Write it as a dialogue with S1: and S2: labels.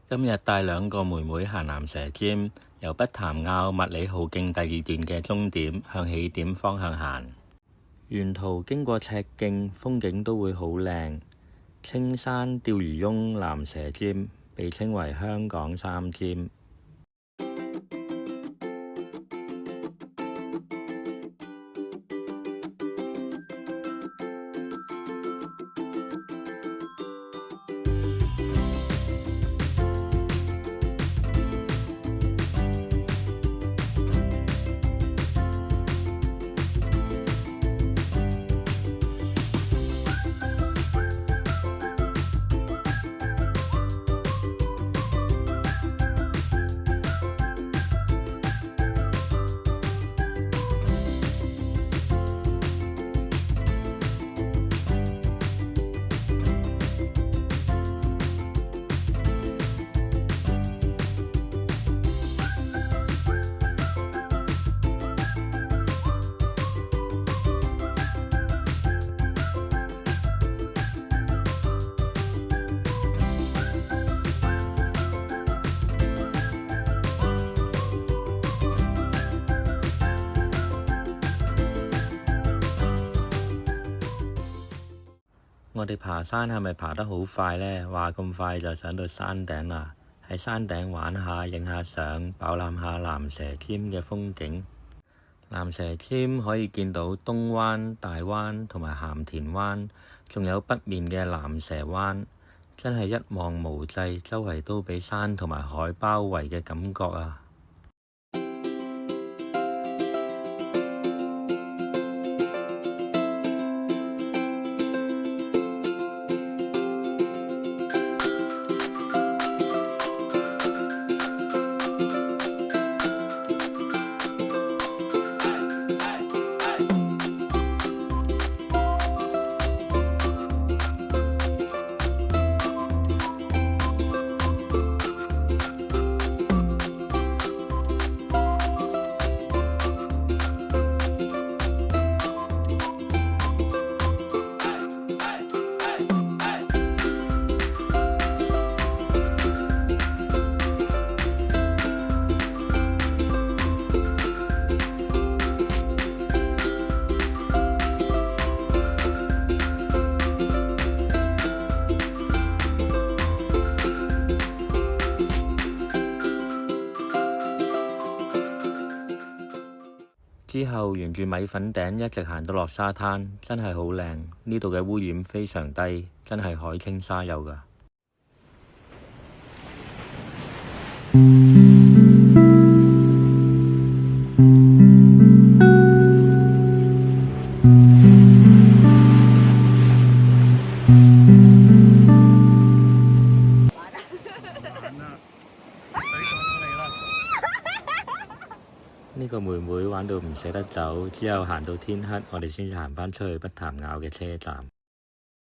S1: 今日帶兩個妹妹行蚺蛇尖，由北潭坳麥理浩徑第二段嘅終點向起點方向行。沿途經過赤徑，風景都會好靚。青山釣魚翁蚺蛇尖被稱為香港三尖。我哋爬山係咪爬得好快呢？話咁快就上到山頂啦！喺山頂玩下、影下相、飽覽下蚺蛇尖嘅風景。蚺蛇尖可以見到東灣、大灣同埋鹹田灣，仲有北面嘅蚺蛇灣，真係一望無際，周圍都俾山同埋海包圍嘅感覺啊！之後沿住米粉頂一直行到落沙灘，真係好靚。呢度嘅污染非常低，真係海清沙幼㗎。呢個妹妹玩到唔捨得走，之後行到天黑，我哋先行返出去北潭坳嘅車站。